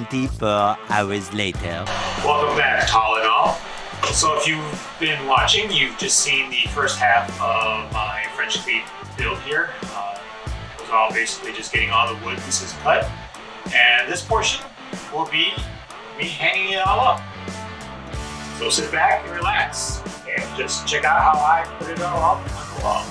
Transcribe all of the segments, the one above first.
24 hours later. Welcome back, all in all. So if you've been watching, you've just seen the first half of my French cleat build here. It was all basically just getting all the wood pieces cut. And this portion will be me hanging it all up. So sit back and relax and just check out how I put it all up on the wall.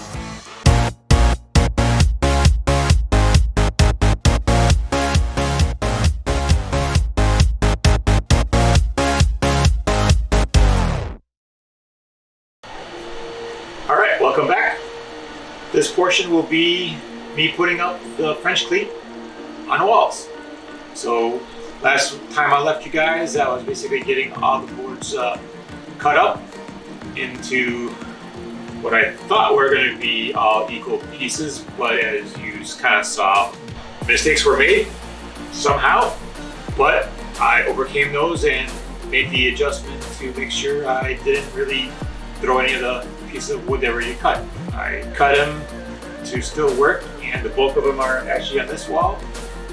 Alright, welcome back. This portion will be me putting up the French cleat on the walls. So last time I left you guys, I was basically getting all the boards cut up into what I thought were going to be all equal pieces, but as you kind of saw, mistakes were made somehow, but I overcame those and made the adjustment to make sure I didn't really throw any of the pieces of wood that were already cut. I cut them to still work, and the bulk of them are actually on this wall.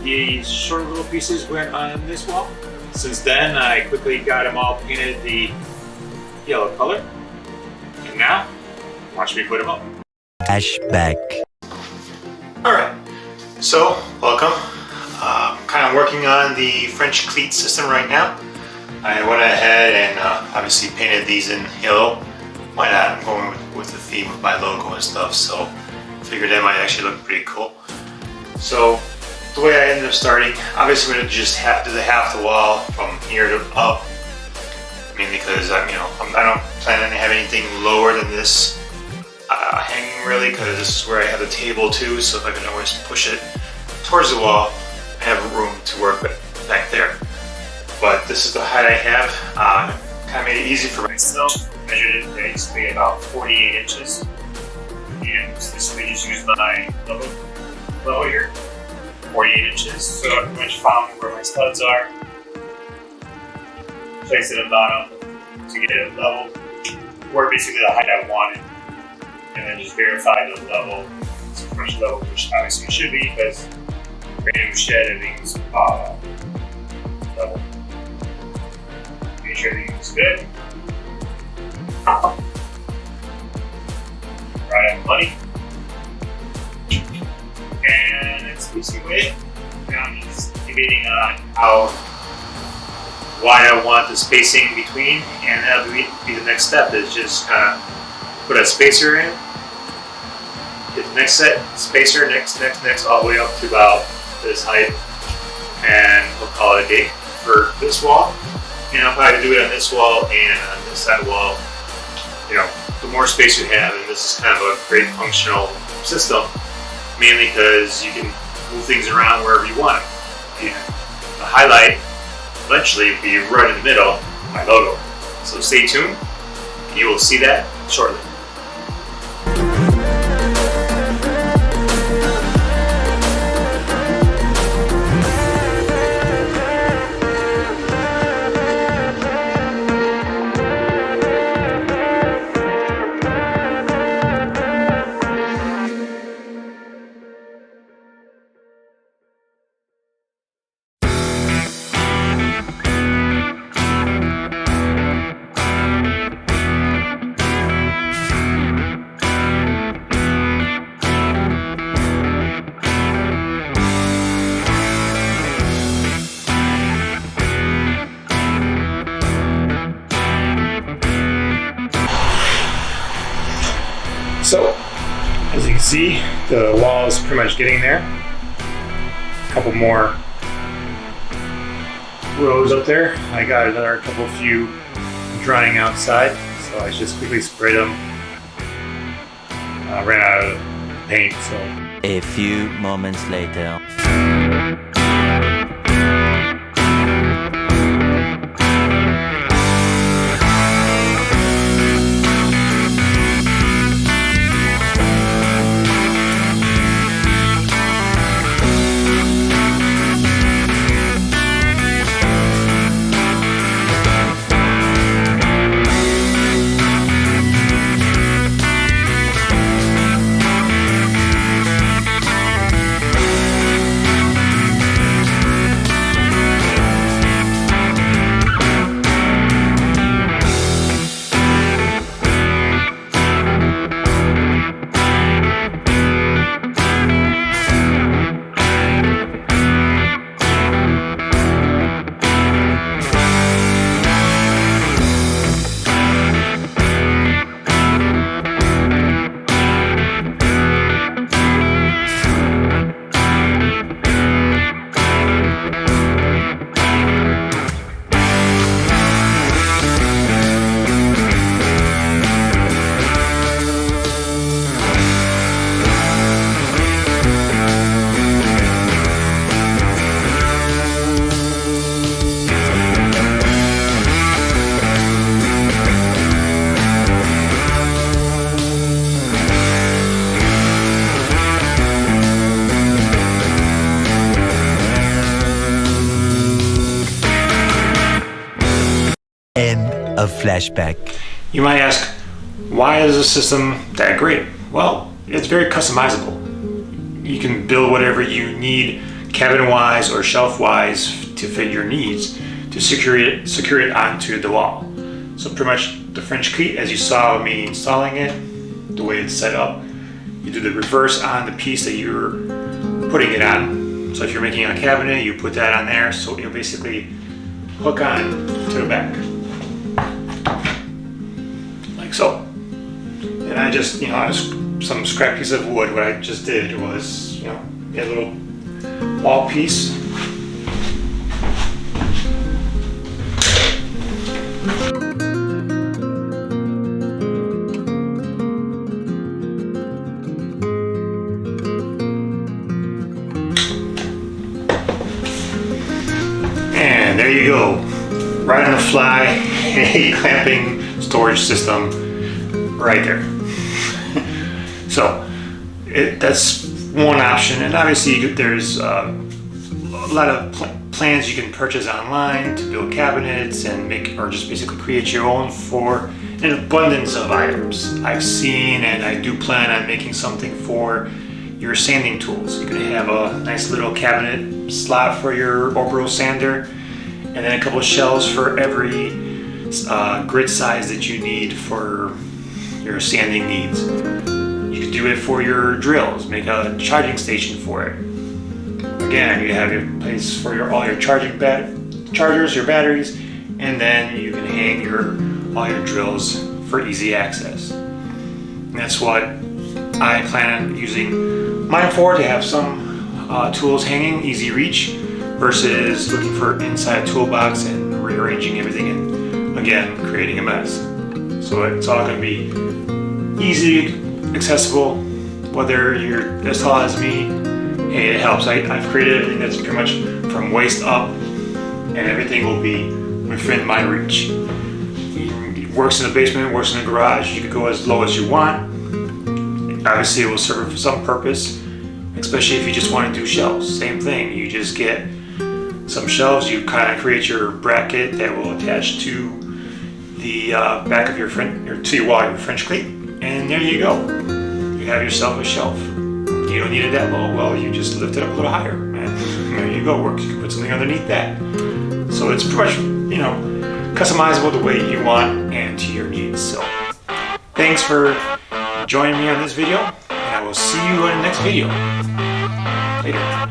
The short little pieces went on this wall. Since then, I quickly got them all painted the yellow color. And now, watch me put them up. Flashback. Alright, so welcome. Kind of working on the French cleat system right now. I went ahead and obviously painted these in yellow. Why not? I'm going with the theme of my logo and stuff, so figured that might actually look pretty cool. So the way I ended up starting, obviously we're going to just do the half the wall from here to up. I mean, because I don't plan on having anything lower than this hanging really, because this is where I have the table too, so I can always push it towards the wall and have room to work with back there. But this is the height I have. Kind of made it easy for myself. Measured it basically about 48 inches. And basically just used my level here, 48 inches. So I pretty much found where my studs are. Place it at the bottom to get it level, or basically the height I wanted. And then just verify the level, it's a fresh level, which obviously it should be because brand new shed, everything's level. Make sure everything's good. Right on money. And that's basically it. Now I'm just debating on how wide I want the spacing between, and that'll be the next step, is just kind of put a spacer in, get the next set, spacer, next, all the way up to about this height, and we'll call it a day for this wall. And I'll probably do it on this wall and on this side wall. You know, the more space you have, and this is kind of a great functional system, mainly because you can move things around wherever you want. And the highlight eventually will be right in the middle, my logo. So stay tuned, and you will see that shortly. So, as you can see, the wall is pretty much getting there. A couple more rows up there. I got another few drying outside, so I just quickly sprayed them. Ran out of paint, so. A few moments later. End of flashback. You might ask, why is the system that great? Well, it's very customizable. You can build whatever you need cabin-wise or shelf-wise to fit your needs to secure it onto the wall. So pretty much the French cleat, as you saw me installing it, the way it's set up, you do the reverse on the piece that you're putting it on. So if you're making a cabinet, you put that on there, so it'll basically hook on to the back. Like so. And I just, some scrap piece of wood, what I just did was, get a little wall piece. And there you go, right on the fly, a clamping storage system right there. So that's one option, and obviously there's a lot of plans you can purchase online to build cabinets and make, or just basically create your own for an abundance of items. I've seen, and I do plan on making something for your sanding tools. You can have a nice little cabinet slot for your orbital sander, and then a couple of shelves for every grit size that you need for your sanding needs. You could do it for your drills, make a charging station for it. Again, you have your place for all your chargers, your batteries, and then you can hang all your drills for easy access. And that's what I plan on using mine for, to have some tools hanging, easy reach, versus looking for inside a toolbox and rearranging everything and again creating a mess. So it's all going to be easy, accessible, whether you're as tall as me. Hey, it helps. I've created everything that's pretty much from waist up, and everything will be within my reach. It works in the basement, works in the garage. You could go as low as you want. Obviously it will serve some purpose, especially if you just want to do shelves. Same thing, you just get some shelves, you kind of create your bracket that will attach to the back of your wall, your French cleat, and there you go. You have yourself a shelf. You don't need it that low. Well, you just lift it up a little higher, and there you go. Works. You can put something underneath that. So it's pretty much, customizable the way you want and to your needs. So thanks for joining me on this video, and I will see you in the next video. Later.